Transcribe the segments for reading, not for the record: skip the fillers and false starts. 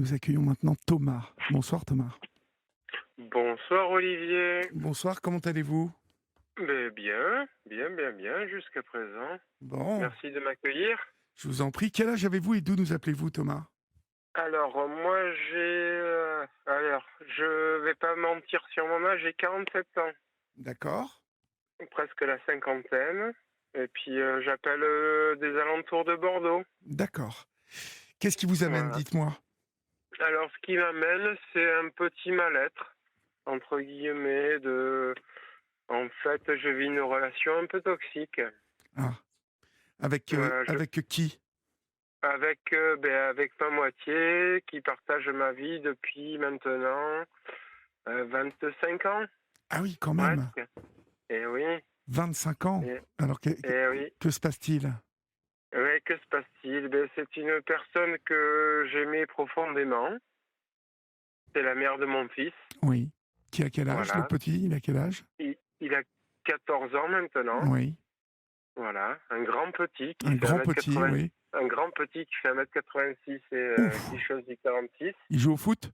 nous accueillons maintenant Thomas. Bonsoir Thomas. Bonsoir Olivier. Bonsoir, comment allez-vous? Ben bien, bien jusqu'à présent. Bon, Merci de m'accueillir. je vous en prie. Quel âge avez-vous et d'où nous appelez-vous Thomas? Alors moi je vais pas mentir sur mon âge, j'ai 47 ans, D'accord, presque la cinquantaine. Et puis j'appelle des alentours de Bordeaux. d'accord. Qu'est-ce qui vous amène, Voilà. dites-moi? Alors ce qui m'amène, c'est un petit mal-être, entre guillemets, En fait, je vis une relation un peu toxique. Ah, avec, Voilà, avec qui? avec ma moitié qui partage ma vie depuis maintenant 25 ans, Ah oui, quand même. presque. Et oui, 25 ans. et, Alors, et oui. que se passe-t-il? Ouais, que se passe-t-il? C'est une personne que j'aimais profondément. C'est la mère de mon fils. Oui. Qui a quel âge, le Voilà. petit? Il a quel âge? Il a 14 ans maintenant. Oui. Voilà. Un grand petit qui Un fait grand petit, 1m80. oui. Un grand petit qui fait 1m86 et qui Ouf. chose du 46. Il joue au foot?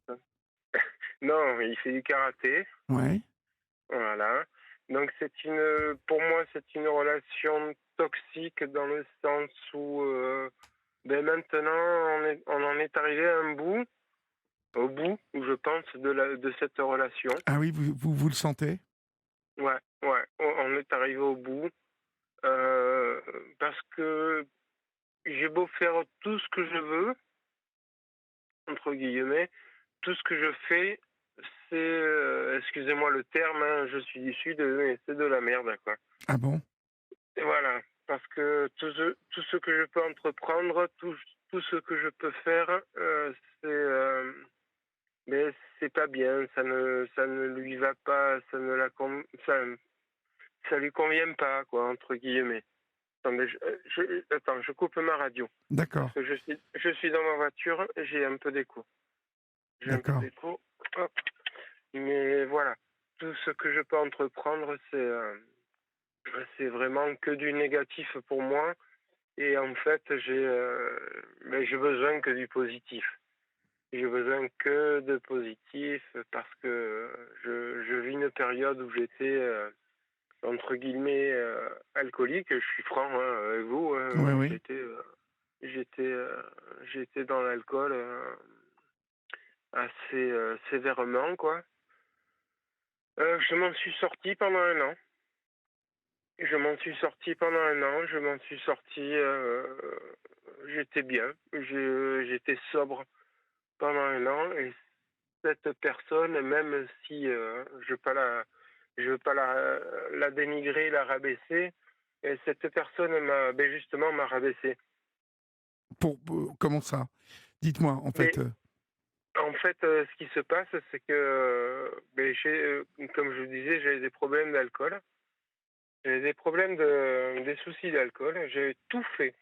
Non, il fait du karaté. Ouais. Voilà. Donc pour moi, c'est une relation toxique dans le sens où maintenant on en est arrivé à au bout, où je pense de cette relation. Ah oui, vous le sentez? Ouais, ouais, on est arrivé au bout euh, parce que j'ai beau faire tout ce que je veux, entre guillemets, tout ce que je fais, c'est, excusez-moi le terme, hein, je suis du sud, mais c'est de la merde, quoi. Ah bon? Et voilà, parce que tout ce que je peux entreprendre, tout ce que je peux faire, c'est, mais c'est pas bien, ça ne lui va pas, ça lui convient pas, quoi, entre guillemets. Attendez, attends, je coupe ma radio, parce D'accord, que je suis dans ma voiture, j'ai un peu d'écho. J'ai un peu d'accord. d'écho, hop. Mais voilà, tout ce que je peux entreprendre, c'est vraiment que du négatif pour moi. Et en fait, j'ai besoin que du positif. J'ai besoin que de positif parce que je vis une période où j'étais, entre guillemets, alcoolique. Je suis franc avec vous. Oui, oui. J'étais, euh, j'étais dans l'alcool assez sévèrement, quoi. Je m'en suis sorti pendant un an. Je m'en suis sorti pendant un an. Je m'en suis sorti. J'étais bien. J'étais sobre pendant un an et cette personne, même si je veux pas la dénigrer, la rabaisser, et cette personne justement m'a rabaissé. Comment ça? Dites-moi, en Mais fait. en fait, ce qui se passe, c'est que comme je vous disais, j'avais des problèmes d'alcool, j'avais des des soucis d'alcool. J'ai tout fait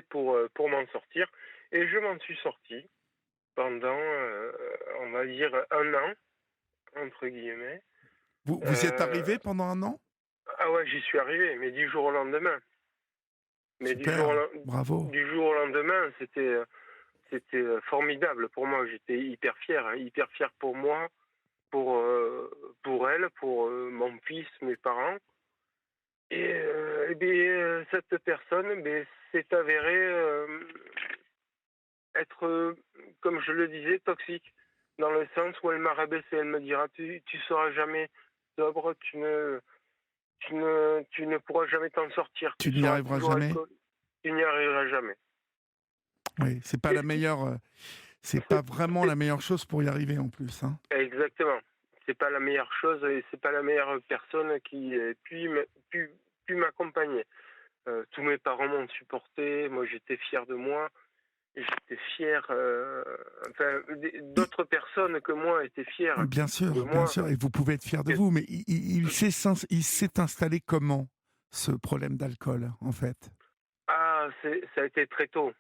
pour m'en sortir, et je m'en suis sorti pendant, on va dire, un an entre guillemets. Vous y êtes Euh, arrivé pendant un an? ah ouais, j'y suis arrivé, mais du jour au lendemain. Mais Super, bravo. du jour au lendemain, c'était formidable pour moi. J'étais hyper fier pour moi, pour elle, pour mon fils, mes parents. Cette personne s'est avérée être, comme je le disais, toxique, dans le sens où elle m'a rabaissé. Elle me dira, tu seras jamais sobre, tu ne pourras jamais t'en sortir, tu Tu n'y seras arriveras toujours jamais? alcoolique, tu n'y arriveras jamais. Oui, c'est pas la Et meilleure, c'est pas c'est, vraiment la c'est- meilleure chose pour y arriver en plus, hein. Exactement. C'est pas la meilleure chose et c'est pas la meilleure personne qui pu m'accompagner. Tous mes parents m'ont supporté, moi j'étais fier de moi, j'étais fier, Et d'autres personnes que moi étaient fières de bien moi. sûr, et vous pouvez être fier de Que- vous, mais il s'est installé comment, ce problème d'alcool, en fait? Ça a été très tôt.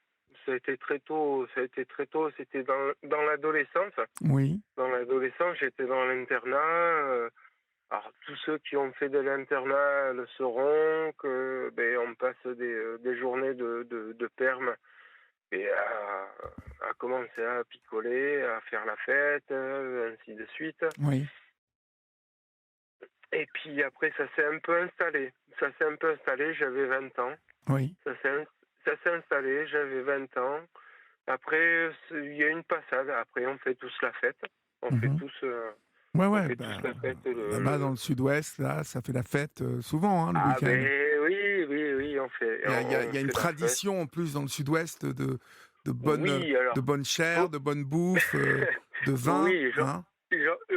Ça a été très tôt, ça a été très tôt, c'était dans l'adolescence. Oui, Dans l'adolescence, j'étais dans l'internat. Alors, tous ceux qui ont fait de l'internat le sauront que on passe des journées de perme, et à commencer à picoler, à faire la fête, ainsi de suite. Oui, Et puis après, ça s'est un peu installé. Ça s'est un peu installé, j'avais 20 ans. oui. Ça s'est, ça s'est installé, j'avais 20 ans. Après, il y a une passade. Après, on fait tous la fête. On fait Mmh. tous, Ouais, on ouais, fait tous la fête. là-bas dans le sud-ouest, là, ça fait la fête, souvent, hein, le Ah week-end. ben oui, oui, oui, on fait, Il on y a une fait la fête. tradition en plus dans le sud-ouest Oui, de alors, bonnes chairs, faut- de bonne bouffe, de vin, oui, hein?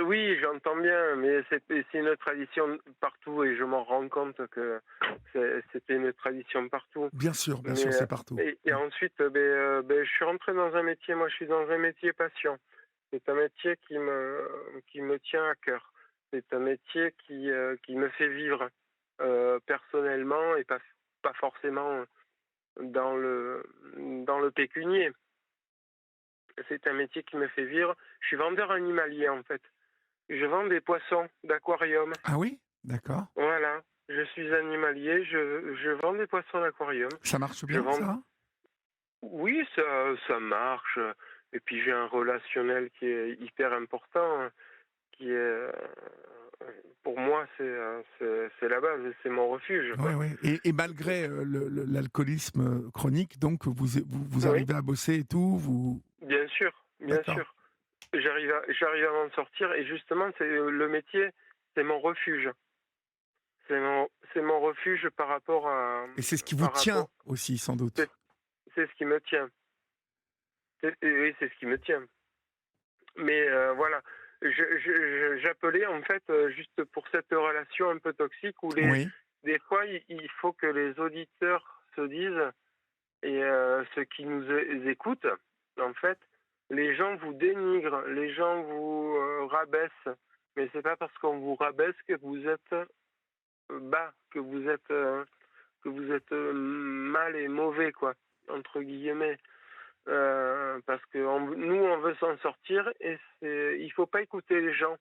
oui, j'entends bien, mais c'est une tradition partout et je m'en rends compte que c'était une tradition partout. Bien Mais sûr, c'est partout. et ensuite, je suis rentré dans un métier. Moi, je suis dans un métier passion. C'est un métier qui me tient à cœur. C'est un métier qui me fait vivre personnellement et pas forcément dans le dans le pécunier. C'est un métier qui me fait vivre. Je suis vendeur animalier en fait. Je vends des poissons d'aquarium. Ah oui? D'accord. Voilà. Je suis animalier. Je vends des poissons d'aquarium. Ça marche Je bien vends. ça? Oui, ça marche. Et puis j'ai un relationnel qui est hyper important, hein, qui est, pour moi, c'est la base, c'est mon refuge, Ouais, quoi. ouais, et malgré, l'alcoolisme, chronique, donc vous Oui, arrivez à bosser et tout, vous bien sûr, bien d'accord. sûr. J'arrive à m'en sortir et justement, le métier, c'est mon refuge. C'est mon refuge Et c'est ce qui vous par tient rapport, aussi sans doute? c'est c'est ce qui me tient. Oui, c'est ce qui me tient. Mais voilà, j'appelais en fait juste pour cette relation un peu toxique où Oui. des fois il faut que les auditeurs se disent et ceux qui nous écoutent, en fait, les gens vous dénigrent, les gens vous rabaissent, mais c'est pas parce qu'on vous rabaisse que vous êtes bas, que vous êtes mal et mauvais quoi, entre guillemets. Parce que nous, on veut s'en sortir et il faut pas écouter les gens.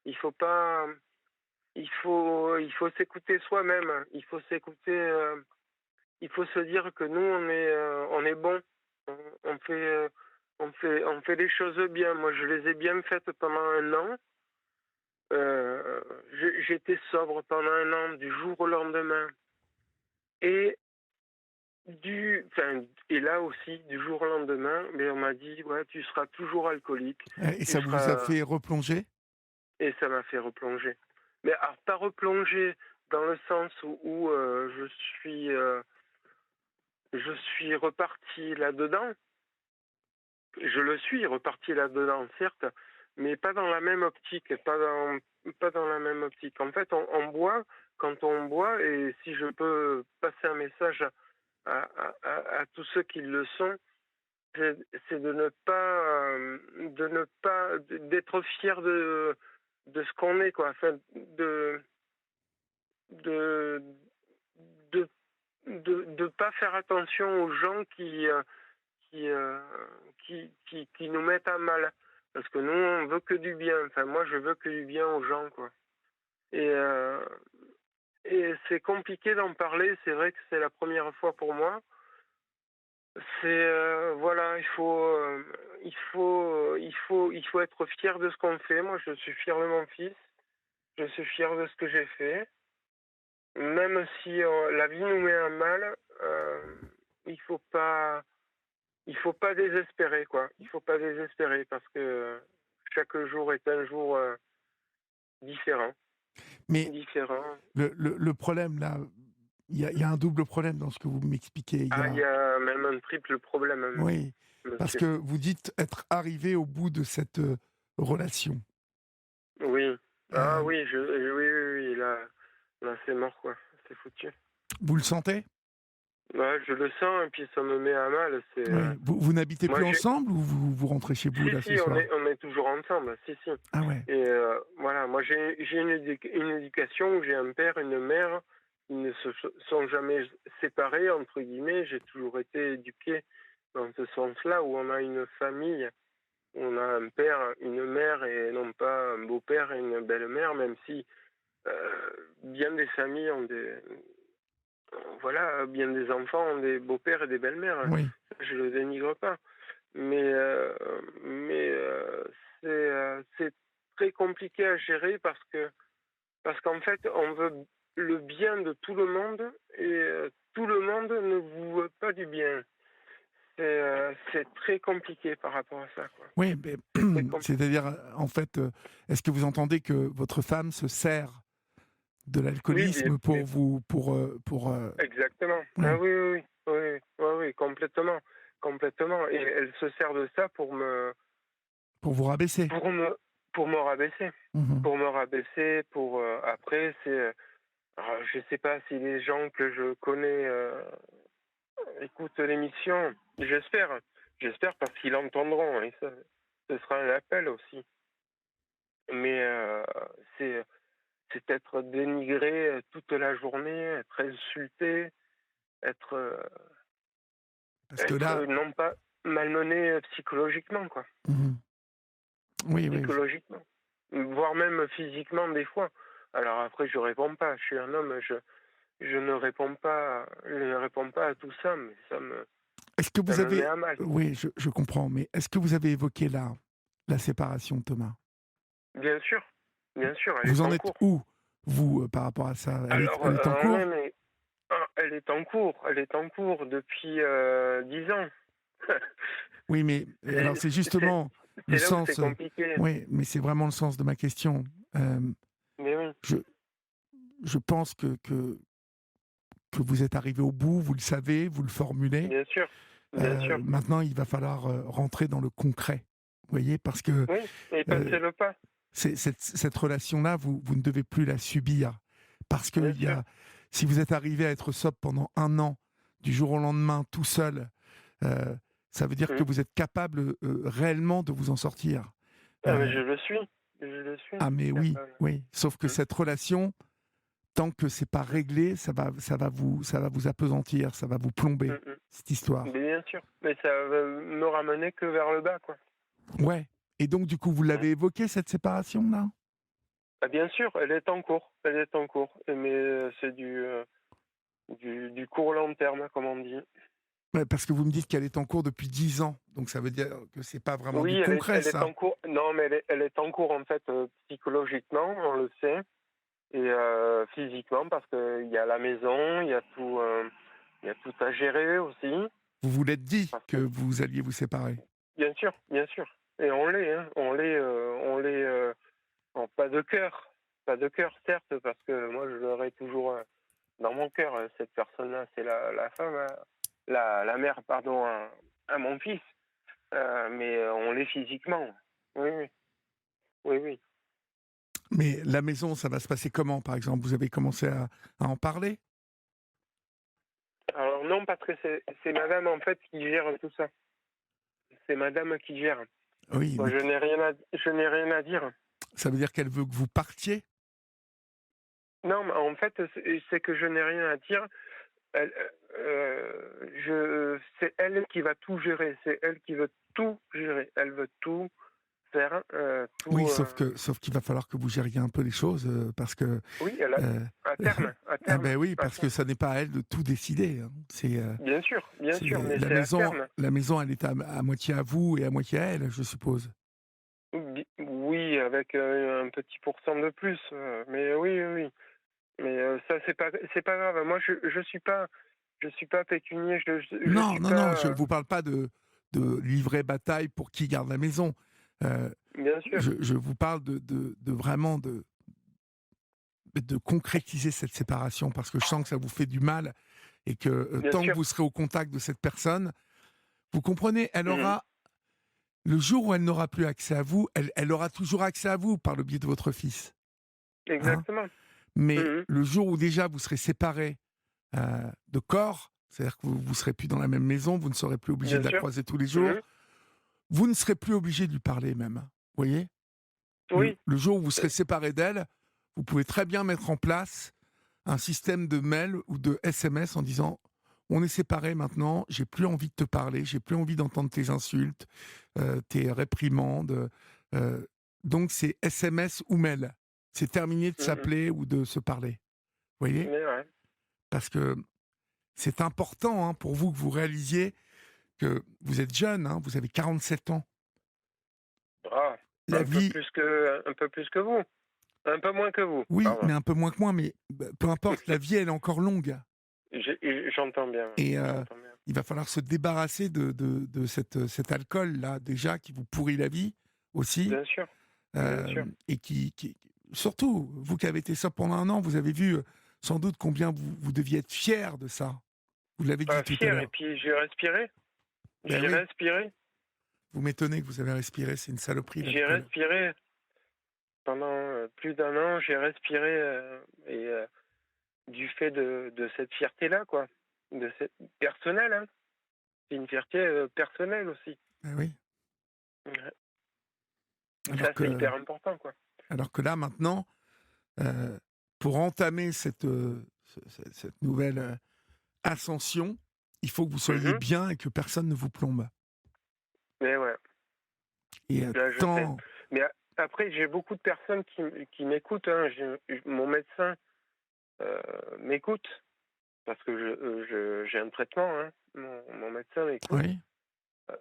Il faut pas, il faut s'écouter soi-même. Il faut s'écouter, il faut se dire que nous, on est bon. On, on fait, on fait les choses bien. Moi, je les ai bien faites pendant un an. J'étais sobre pendant un an, du jour au lendemain. Et et là aussi, du jour au lendemain, mais on m'a dit, ouais, tu seras toujours alcoolique, Et tu ça vous a seras, fait replonger? et ça m'a fait replonger. Mais alors, pas replonger dans le sens où je suis reparti là-dedans. Je le suis reparti là-dedans, certes, mais pas dans la même optique, pas dans la même optique. En fait, on boit, quand on boit, et si je peux passer un message à tous ceux qui le sont, c'est c'est de ne pas, d'être fier de ce qu'on est, quoi. Enfin, de, de, de pas faire attention aux gens qui, euh, qui nous mettent à mal. Parce que nous, on veut que du bien. Enfin, moi, je veux que du bien aux gens, quoi. Et, euh, et c'est compliqué d'en parler. C'est vrai que c'est la première fois pour moi. Voilà, il faut être fier de ce qu'on fait. Moi, je suis fier de mon fils. Je suis fier de ce que j'ai fait. Même si la vie nous met à mal, il faut pas, il faut pas désespérer, quoi. Il faut pas désespérer parce que chaque jour est un jour différent, Mais différent. le problème là, il y a un double problème dans ce que vous m'expliquez. Il y Ah, il y a a même un triple problème, oui, parce monsieur. que vous dites être arrivé au bout de cette, relation. Oui. Ah Heu, oui, oui, oui, oui, là, c'est mort, quoi. C'est foutu. vous le sentez? Ouais, je le sens et puis ça me met à mal. Oui. Vous n'habitez Moi, plus ensemble ou vous rentrez chez vous si, là ce si, soir? on est toujours ensemble, si, si. Ah ouais. Et voilà, moi, j'ai une éducation où j'ai un père, une mère qui ne sont jamais séparés, entre guillemets. J'ai toujours été éduqué dans ce sens-là, où on a une famille, on a un père, une mère, et non pas un beau-père et une belle-mère, même si bien des familles ont voilà, bien des enfants ont des beaux-pères et des belles-mères, hein. Oui. Je le dénigre pas. Mais, mais, c'est très compliqué à gérer parce qu'en fait, on veut le bien de tout le monde et tout le monde ne vous veut pas du bien. C'est très compliqué par rapport à ça, quoi. Oui, mais C'est très compliqué. c'est-à-dire, en fait, est-ce que vous entendez que votre femme se sert de Oui, l'alcoolisme pour vous exactement. Ah ouais, oui, oui, oui. Oui, oui, oui, oui, complètement, complètement. Et elle se sert de ça pour vous rabaisser? pour me, pour me rabaisser. Mmh. Pour me rabaisser, après, je sais pas si les gens que je connais écoutent l'émission. J'espère. J'espère parce qu'ils l'entendront. Et ça, ce sera un appel aussi. Mais c'est, c'est être dénigré toute la journée, être insulté, être, Parce que là non pas malmené psychologiquement, quoi. mmh oui, oui, Psychologiquement. Voire même physiquement des fois. Alors après, je réponds pas. Je suis un homme, je ne réponds pas à tout ça, mais est-ce que ça vous me met avez à mal. oui, je comprends, mais est-ce que vous avez évoqué la séparation, Thomas? Bien sûr, elle Vous est en en êtes cours. où, vous, par rapport à ça? Alors, Elle est en ouais, cours? mais elle est en cours depuis 10 ans. Oui, mais alors c'est, c'est c'est, justement le c'est là où c'est sens, compliqué. oui, mais c'est vraiment le sens de ma question. Mais oui, Je je pense que vous êtes arrivé au bout, vous le savez, vous le formulez. bien sûr, bien sûr. Maintenant, il va falloir, rentrer dans le concret. Vous voyez? Parce que, Oui, et heu, passer le pas, cette relation-là, vous ne devez plus la subir. Parce bien qu'il y sûr. a si vous êtes arrivé à être sobre pendant 1 an, du jour au lendemain, tout seul, heu, ça veut dire que Hmm. vous êtes capable, réellement de vous en sortir. Ah, mais Heu, je le suis, je le suis. ah mais oui, Capable. oui. Sauf que Hmm, cette relation, tant que c'est pas hmm, réglé, ça va vous appesantir, ça va vous plomber, hmm. cette histoire. Mais bien sûr, mais ça va me ramener que vers le bas, quoi. Ouais, et donc du coup, vous Hmm. l'avez évoqué cette séparation-là? Ah, bien sûr, elle est en cours, elle est en cours. Mais c'est du court long terme, comme on dit. Ouais, parce que vous me dites qu'elle est en cours depuis 10 ans, donc ça veut dire que c'est pas vraiment Oui, du concret elle est ça? en cours. Non, mais elle est en cours en fait psychologiquement, on le sait, et physiquement parce qu'il y a la maison, il y a tout à gérer aussi. Vous vous l'êtes dit Parce que que vous alliez vous séparer? bien sûr, et on l'est, hein, pas de cœur certes, parce que moi je l'aurai toujours dans mon cœur. Cette personne-là, c'est la femme, la mère, pardon, à mon fils. Mais on l'est physiquement. Oui, oui, oui, oui. Mais la maison, ça va se passer comment, par exemple? Vous avez commencé à en parler? Alors non, parce que c'est madame en fait qui gère tout ça. C'est madame qui gère. Oui, Moi, mais je n'ai rien à dire. ça veut dire qu'elle veut que vous partiez? Non, mais en fait, c'est que je n'ai rien à dire. Elle, c'est elle qui va tout gérer. C'est elle qui veut tout gérer. Elle veut tout faire, Oui, tout. sauf qu'il va falloir que vous gériez un peu les choses, parce que, Oui, elle a, heu, à terme, à ah terme, ben oui, à parce que terme. ça n'est pas à elle de tout décider, hein. Bien sûr, mais La c'est à maison, terme. elle est à moitié à vous et à moitié à elle, je suppose? Oui, avec un petit pourcent de plus, mais oui, oui, oui. Mais ça, c'est pas grave. Moi, je suis pas pécunier, je Non, suis non, non, je pas, ne vous parle pas de livrer bataille pour qui garde la maison. Heu, bien sûr. je vous parle de vraiment de concrétiser cette séparation parce que je sens que ça vous fait du mal et que, Bien tant que sûr. vous serez au contact de cette personne, vous comprenez? Elle Mmh. aura le jour où elle n'aura plus accès à vous, elle aura toujours accès à vous par le biais de votre fils, hein? Exactement. Mais Mmh. le jour où déjà vous serez séparés, de corps, c'est-à-dire que vous serez plus dans la même maison, vous ne serez plus obligé Bien de la sûr. croiser tous les jours, Mmh. vous ne serez plus obligé de lui parler même, vous voyez? Oui. Le jour où vous serez séparés d'elle, vous pouvez très bien mettre en place un système de mail ou de SMS en disant: «On est séparés maintenant, j'ai plus envie de te parler, j'ai plus envie d'entendre tes insultes, tes réprimandes», donc c'est SMS ou mail. C'est terminé de Mmh mh. s'appeler ou de se parler, vous voyez? Mais ouais. Parce que c'est important, hein, pour vous que vous réalisiez que vous êtes jeune, hein, vous avez 47 ans. Ah, La vie, un peu plus que vous. Un peu moins que vous, oui, pardon. mais un peu moins que moi, mais peu importe, la vie, elle est encore longue. J'entends bien, Et j'entends bien. il va falloir se débarrasser de cet alcool-là, déjà, qui vous pourrit la vie aussi. Bien sûr, bien sûr. Et surtout, vous qui avez été ça pendant un an, vous avez vu sans doute combien vous deviez être fier de ça. Vous l'avez dit tout à Fier, et l'heure. puis j'ai respiré. Ben J'ai oui, respiré. vous m'étonnez que vous avez respiré, c'est une saloperie J'ai l'alcool. respiré pendant plus d'un an. J'ai respiré et du fait de cette fierté-là, quoi. De cette personnelle, hein. C'est une fierté personnelle aussi. Ben oui. Ouais. Alors Ça, c'est que, hyper important, quoi. alors que là, maintenant, euh, pour entamer cette nouvelle ascension, il faut que vous soyez Mhm. bien et que personne ne vous plombe. Mais ouais, Et là, je sais. tant... Mais après, j'ai beaucoup de personnes qui m'écoutent, hein. Mon médecin m'écoute parce que j'ai un traitement, hein. Mon médecin m'écoute. Oui,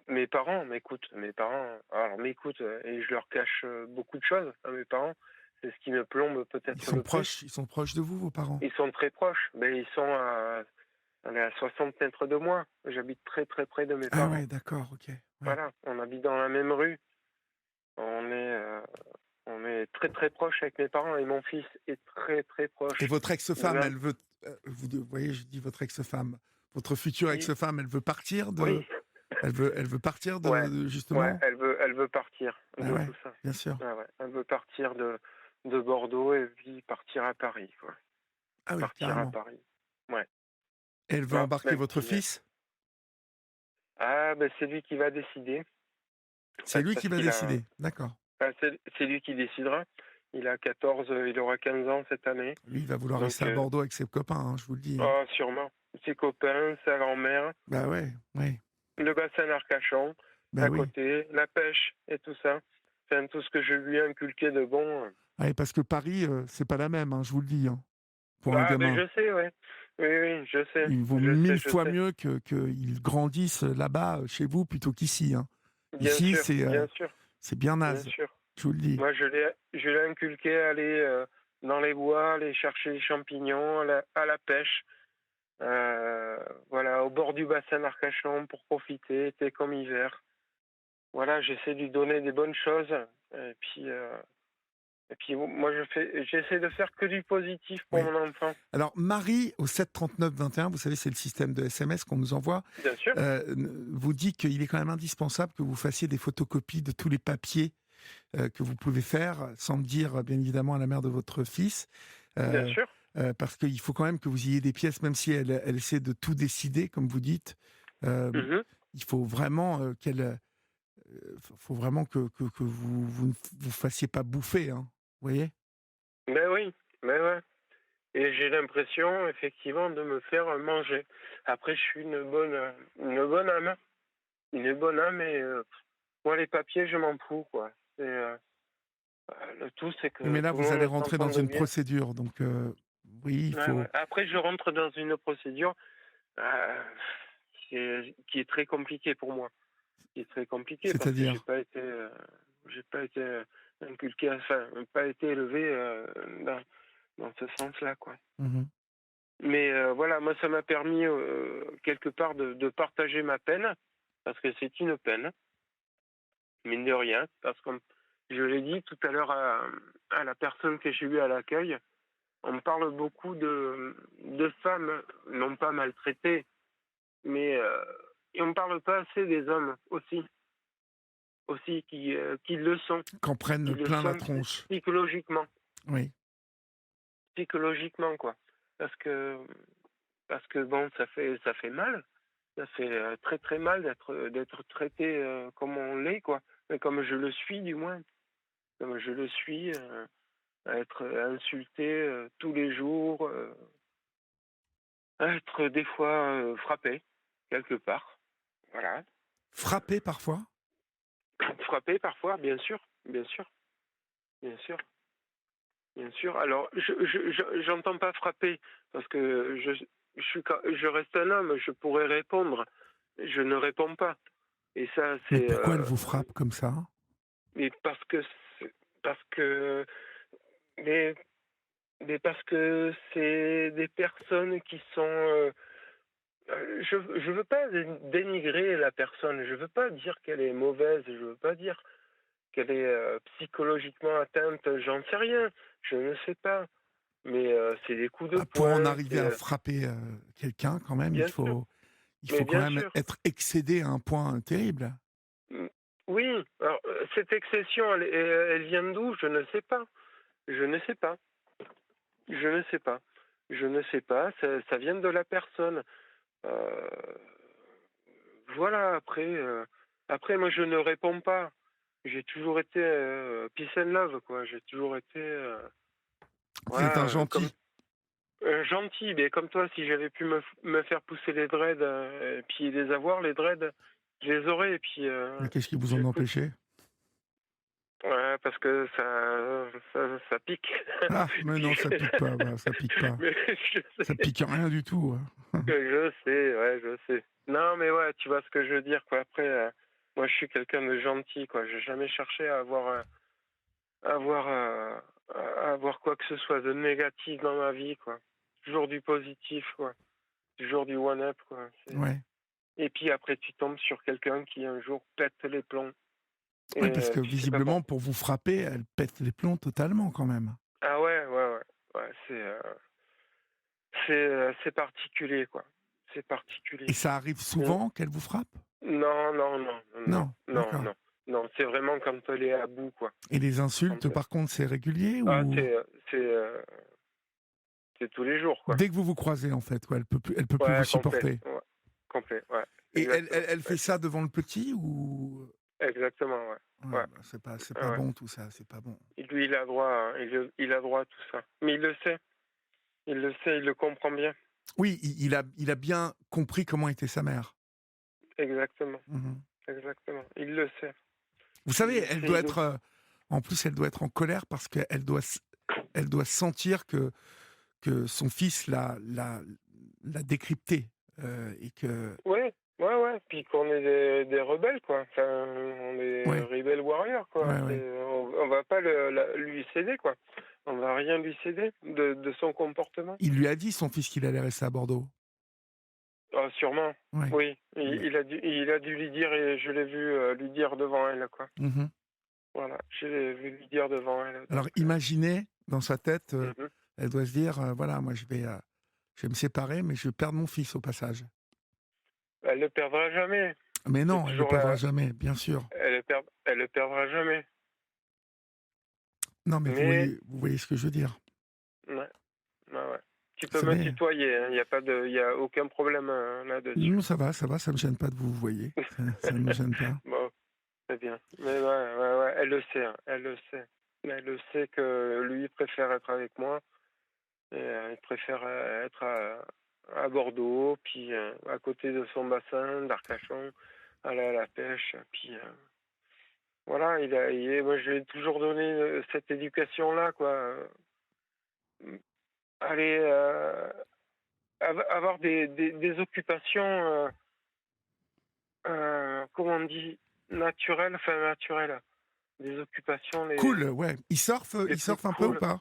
Mes parents m'écoutent. Mes parents, alors m'écoutent et je leur cache beaucoup de choses à mes parents. C'est ce qui me plombe peut-être le plus. ils sont proches de vous, vos parents. Ils sont très proches, mais ils sont allez, à 60 mètres de moi. J'habite très très près de mes Ah parents. ouais, d'accord, ok. Ouais. Voilà, on habite dans la même rue. On est, euh, on est très très proche avec mes parents et mon fils est très très Et proche votre de ex-femme, ma... elle veut, vous voyez, je dis votre ex-femme, votre future Oui, ex-femme, elle veut partir de, oui, elle veut partir ouais, ouais, justement. elle veut partir Ah de ouais, tout ça. bien sûr. Ouais, ouais, elle veut partir de Bordeaux et puis partir à Paris, quoi. Ah oui, Partir à carrément. Paris. Ouais. Elle veut Non, embarquer même votre si... fils. ah, ben c'est lui qui va décider, en C'est fait, lui qui parce va qu'il a... décider. D'accord. c'est lui qui décidera. Il a 14, il aura 15 ans cette année. Lui, il va vouloir Donc, rester à Bordeaux avec ses copains, hein, je vous le dis, hein. oh, sûrement. Ses copains, sa grand-mère, Bah ouais, ouais. le bassin d'Arcachon, Bah à oui. côté, la pêche et tout ça. Enfin, tout ce que je lui ai inculqué de bon. Ouais, parce que Paris, c'est pas la même, hein, je vous le dis, hein, pour un Ah, ben gamin. je sais, ouais. Oui, oui, je sais. Il vaut Je sais, 1000 je fois sais. mieux qu'il grandisse là-bas, chez vous, plutôt qu'ici, hein. Bien Ici, sûr, bien sûr, c'est bien bien naze, sûr. je vous le dis. Moi, je l'ai inculqué à aller dans les bois, aller chercher les champignons, à la pêche. Voilà, au bord du bassin d'Arcachon pour profiter, été comme hiver. Voilà, j'essaie de lui donner des bonnes choses. Et puis moi, j'essaie de faire que du positif pour Oui. mon enfant. Alors, Marie, au 7 39 21, vous savez, c'est le système de SMS qu'on nous envoie, Bien sûr, vous dit qu'il est quand même indispensable que vous fassiez des photocopies de tous les papiers que vous pouvez faire, sans le dire, bien évidemment, à la mère de votre fils. bien Euh, sûr. parce qu'il faut quand même que vous ayez des pièces, même si elle essaie de tout décider, comme vous dites. Euh, Mhm. il faut vraiment faut vraiment que vous ne vous fassiez pas bouffer, hein, vous voyez. Ben oui, ben ouais. Et j'ai l'impression, effectivement, de me faire manger. Après, je suis une bonne âme. Une bonne âme et moi, les papiers, je m'en fous, quoi. Le tout, c'est que Mais là, tout le vous allez monde rentrer dans s'entende une bien. procédure, donc oui, il Ouais, faut. ouais. Après, je rentre dans une procédure euh, qui est très compliquée pour moi. Qui est très compliquée parce que C'est-à-dire. j'ai pas été inculqué, enfin, pas été élevé dans, dans ce sens-là, quoi. Mhm. Mais voilà, moi, ça m'a permis quelque part de partager ma peine parce que c'est une peine, mine de rien, parce que je l'ai dit tout à l'heure à la personne que j'ai eue à l'accueil, on parle beaucoup de femmes, non pas maltraitées, mais et on ne parle pas assez des hommes aussi qui le sont, Qu'en qui prennent le plein la sont tronche. psychologiquement, Oui. quoi, parce que bon, ça fait mal, ça fait très très mal d'être traité comme on l'est, quoi, mais comme je le suis du moins, comme je le suis, à être insulté tous les jours, à être des fois frappé quelque part, voilà. Frappé parfois. Frappé parfois, bien sûr, bien sûr, bien sûr, bien sûr. Alors, j'entends pas frapper parce que je reste un homme, je pourrais répondre. Je ne réponds pas. Et ça, Mais c'est pourquoi elle vous frappe comme ça? mais parce que mais parce que c'est des personnes qui sont je veux pas dénigrer la personne, je veux pas dire qu'elle est mauvaise, je veux pas dire qu'elle est psychologiquement atteinte, j'en sais rien, je ne sais pas. Mais c'est des coups de Bah, pour en poing, arriver c'est à frapper quelqu'un, quand même, bien sûr, il mais faut quand bien même sûr. être excédé à un point terrible. Mmh, oui, alors cette excession, elle vient d'où? Je ne sais pas. Je ne sais pas. Je ne sais pas. Je ne sais pas, ça vient de la personne. Heu, voilà, après moi je ne réponds pas. J'ai toujours été, peace and love quoi. J'ai toujours été, Vous êtes un voilà, comme gentil. gentil, mais comme toi, si j'avais pu me faire pousser les dreads, et puis les avoir les dreads, je les aurais et puis, Mais qu'est-ce qui vous en j'écoute. empêchait? Ouais, parce que ça pique. Ah, mais non, ça pique pas, bah, ça pique pas. Mais je Ça sais, pique rien du tout. je sais, ouais, je sais. Non, mais ouais, tu vois ce que je veux dire, quoi. Après, moi, je suis quelqu'un de gentil, quoi. J'ai jamais cherché à avoir, à avoir quoi que ce soit de négatif dans ma vie, quoi. Toujours du positif, quoi. Toujours du one-up, quoi. Ouais. Et puis après, tu tombes sur quelqu'un qui un jour pète les plombs. Et Oui, parce que tu sais pas visiblement, pourquoi. pour vous frapper, elle pète les plombs totalement quand même. Ah ouais, ouais, ouais. Ouais, c'est particulier, quoi. C'est Et particulier. ça arrive Mm. souvent qu'elle vous frappe? Non, non, non, non, Non, non, d'accord. non. Non, c'est vraiment quand elle est à bout, quoi. Et les Quand, insultes, par contre, c'est régulier ah, ou c'est, c'est tous les jours, quoi. dès que vous vous croisez, en fait, ouais, elle peut plus vous Ouais, complet. supporter. Ouais, complet, ouais. Et Exactement. elle fait ça devant le petit ou Exactement, ouais. ouais, Ouais, bah, c'est pas ouais. bon tout ça, c'est pas bon. Et lui, il a droit, il a droit à tout ça. Mais il le sait. Il le sait, il le comprend bien. Oui, il a bien compris comment était sa mère. Exactement. Mhm. Exactement. Il le sait. Vous Il savez, le elle sait. doit être, en plus, elle doit être en colère parce elle doit sentir que son fils l'a décrypté et que Ouais, ouais, ouais. Puis qu'on est des rebelles, quoi. Enfin, on est ouais, rebel warriors, quoi. ouais, ouais. On va pas lui céder, quoi. On va rien lui céder de son comportement. Il lui a dit son fils qu'il allait rester à Bordeaux. Ah, sûrement. Ouais. Oui. Il a dû lui dire et je l'ai vu lui dire devant elle, quoi. Mhm. Voilà. Je l'ai vu lui dire devant elle. Alors Donc, imaginez dans sa tête, mhm. elle doit se dire voilà, moi je vais me séparer, mais je vais perdre mon fils au passage. Elle le perdra jamais. Mais C'est non, elle le toujours perdra là. jamais, bien sûr. Elle le perdra jamais. Non, mais Mais, vous voyez ce que je veux dire. ouais, ouais, ouais. Tu Vous peux me savez, tutoyer, hein. Il y a aucun problème là-dessus. non, ça me gêne pas de vous, vous voyez. Ça ne me gêne pas. Bon, c'est bien. Mais ouais, ouais, ouais, elle le sait, hein. Elle le sait. Elle le sait que lui il préfère être avec moi. Et, il préfère être à Bordeaux, puis à côté de son bassin, d'Arcachon, aller à la pêche. Puis voilà, moi je lui ai toujours donné cette éducation-là, quoi. Aller avoir des occupations, comment on dit, naturelles, enfin naturelles. Des occupations Cool, ouais. les Il plus surfe un peu ou cool. pas?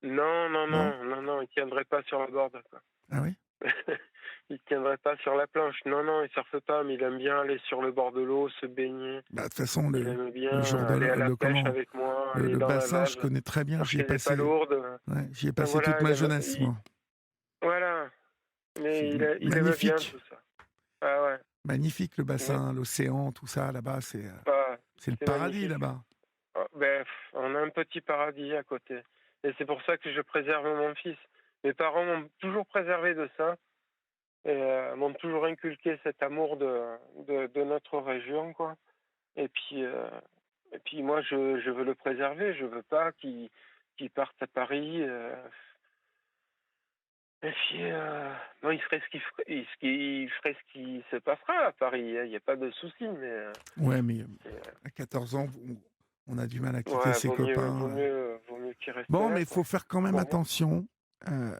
Non, non, Non? non, non, non, il tiendrait pas sur la board, quoi. Ah oui? Il tiendrait pas sur la planche. Non, non, il surfe pas, mais il aime bien aller sur le bord de l'eau, se baigner. Bah, de toute façon, Il aime bien le jour de aller à la le pêche comment? avec moi, aller Le dans la bassin, je lave, connais très bien. chercher des palourdes. Ouais, j'y ai Enfin, passé toute voilà, ma jeunesse, moi. voilà. C'est Mais il aime bien magnifique. tout ça. Ah ouais, Magnifique le mais, bassin, l'océan, tout ça, là-bas, ah, c'est le c'est paradis, magnifique. là-bas. Ah, ben, on a un petit paradis à côté. Et c'est pour ça que je préserve mon fils. Mes parents m'ont toujours préservé de ça et m'ont toujours inculqué cet amour de notre région, quoi. Et puis moi, je veux le préserver. Je veux pas qu'il parte à Paris. Et puis, non, il ferait ce qu'il ferait, il ferait ce qui se passera à Paris, hein. Il n'y a pas de souci, mais Ouais, mais et, à 14 ans, on a du mal à quitter ouais, ses copains. vaut mieux qu'il reste Bon, là, mais il quoi. faut faire quand même Pour moi. attention. euh,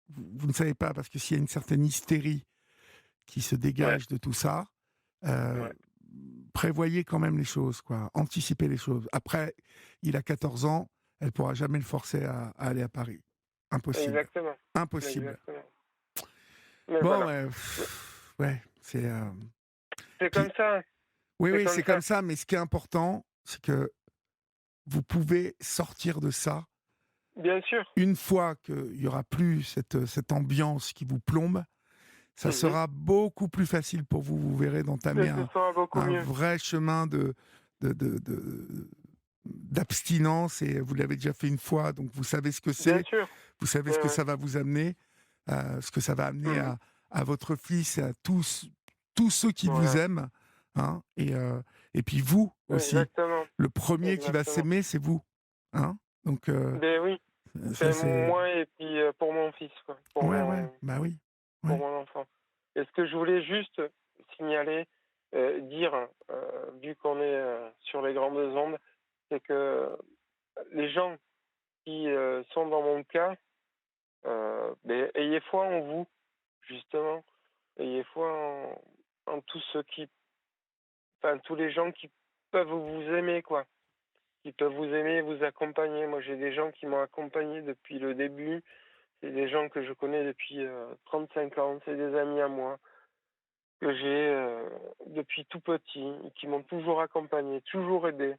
vous ne savez pas, parce que s'il y a une certaine hystérie qui se Ouais, dégage de tout ça, euh, ouais. prévoyez quand même les choses, quoi. Anticipez les choses. Après, il a 14 ans, elle pourra jamais le forcer à aller à Paris. Impossible. Exactement. Impossible. Exactement. Mais Bon, voilà. ouais, Mais ouais, c'est... c'est puis, comme ça. oui, C'est oui, comme c'est ça. comme ça, mais ce qui est important, c'est que vous pouvez sortir de ça Bien sûr. une fois qu'il n'y aura plus cette ambiance qui vous plombe. Ça Mhm. sera beaucoup plus facile pour vous. Vous verrez d'entamer Et ce sera beaucoup un mieux. vrai chemin de, de- de- d'abstinence, et vous l'avez déjà fait une fois, donc vous savez ce que Bien c'est, sûr. vous savez ce Ouais, que ouais. ça va vous amener, ce que ça va amener Mhm. à votre fils et à tous ceux qui vous Voilà. aiment. Hein, et puis vous aussi. Exactement. Le premier qui va Exactement. s'aimer, c'est vous. Hein, donc Ben oui. ça, Ben c'est... moi et puis pour mon fils, quoi. Ouais, ouais, bah oui. Pour Ouais. mon enfant. Et ce que je voulais juste signaler, dire, vu qu'on est sur les grandes ondes, c'est que les gens qui sont dans mon cas, ben, ayez foi en vous, justement. Ayez foi en tous ceux qui, enfin, tous les gens qui peuvent vous aimer, quoi. Qui peuvent vous aimer, vous accompagner. Moi, j'ai des gens qui m'ont accompagné depuis le début. C'est des gens que je connais depuis 35 ans. C'est des amis à moi que j'ai depuis tout petit, qui m'ont toujours accompagné, toujours aidé.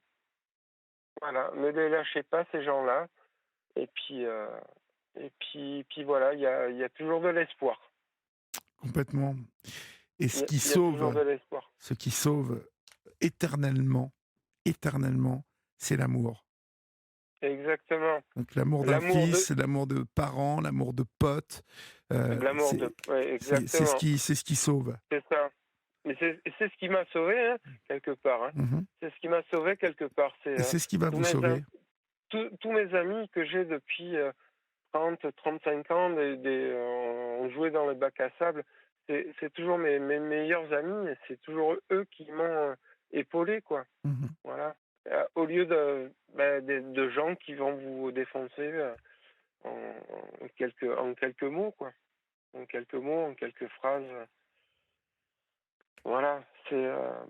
Voilà, ne les lâchez pas ces gens-là. Et puis voilà, il y a toujours de l'espoir. Complètement. Et Il y a toujours de l'espoir. ce qui sauve éternellement, éternellement, c'est l'amour. Exactement. Donc l'amour d'un L'amour de, fils, l'amour de parents, l'amour de potes, l'amour de, ouais, c'est exactement. ce qui sauve. C'est ça. Mais c'est ce qui m'a sauvé hein, quelque part. Hein. Mhm. C'est ce qui m'a sauvé quelque part. C'est Et c'est ce qui va tous vous mes am- sauver. tous mes amis que j'ai depuis 35 ans, on jouait dans le bac à sable. C'est toujours mes meilleurs amis, et c'est toujours eux qui m'ont épaulé, quoi. Mhm. Voilà. Au lieu de gens qui vont vous défoncer en quelques mots, quoi. En quelques mots, en quelques phrases. Voilà.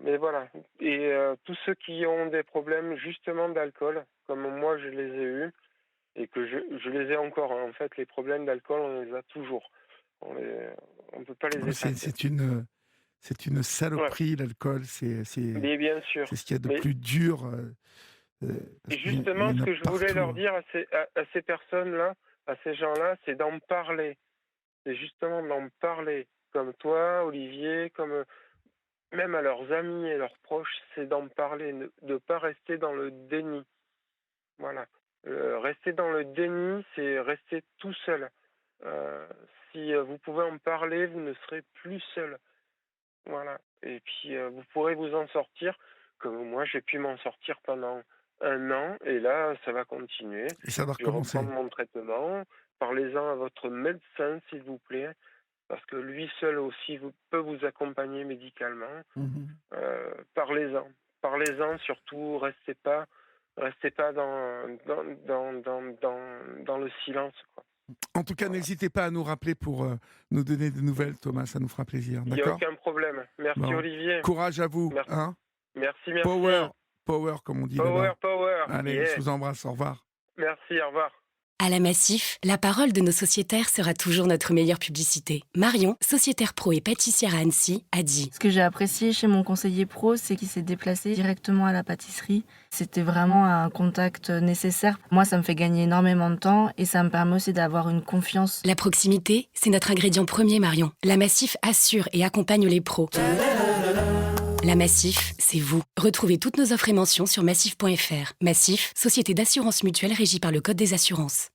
Mais voilà. Et tous ceux qui ont des problèmes justement d'alcool, comme moi je les ai eus, et que je les ai encore. Hein. En fait, les problèmes d'alcool, on les a toujours. On ne peut pas les Ouais, effacer. c'est une Ouais, saloperie, l'alcool. mais bien sûr. C'est ce qu'il y a de Mais plus dur. Parce et qu'il y justement, en ce a que je voulais partout. leur dire à ces personnes-là, à ces gens-là, c'est d'en parler. C'est justement d'en parler. Comme toi, Olivier, comme même à leurs amis et leurs proches, c'est d'en parler, de ne pas rester dans le déni. Voilà. Rester dans le déni, c'est rester tout seul. Euh, si vous pouvez en parler, vous ne serez plus seul. Voilà. Et puis, vous pourrez vous en sortir, comme moi, j'ai pu m'en sortir pendant 1 an, et là, ça va continuer. Et ça va Je vais recommencer. reprendre mon traitement. Parlez-en à votre médecin, s'il vous plaît, parce que lui seul aussi peut vous accompagner médicalement. Mhm. Parlez-en. Parlez-en, surtout, restez pas dans le silence, quoi. En tout cas, Voilà. n'hésitez pas à nous rappeler pour nous donner des nouvelles, Thomas, ça nous fera plaisir, Il n'y a d'accord? aucun problème. Merci, Bon, Olivier. courage à vous, Merci, hein? merci, Power, merci. power, comme on dit Power, là-bas. power. Allez, je Yeah. vous embrasse, au revoir. Merci, au revoir. À la Massif, la parole de nos sociétaires sera toujours notre meilleure publicité. Marion, sociétaire pro et pâtissière à Annecy, a dit: Ce que j'ai apprécié chez mon conseiller pro, c'est qu'il s'est déplacé directement à la pâtisserie. C'était vraiment un contact nécessaire. Moi, ça me fait gagner énormément de temps et ça me permet aussi d'avoir une confiance. La proximité, c'est notre ingrédient premier, Marion. La Massif assure et accompagne les pros. La Massif, c'est vous. Retrouvez toutes nos offres et mentions sur massif.fr. Massif, société d'assurance mutuelle régie par le Code des assurances.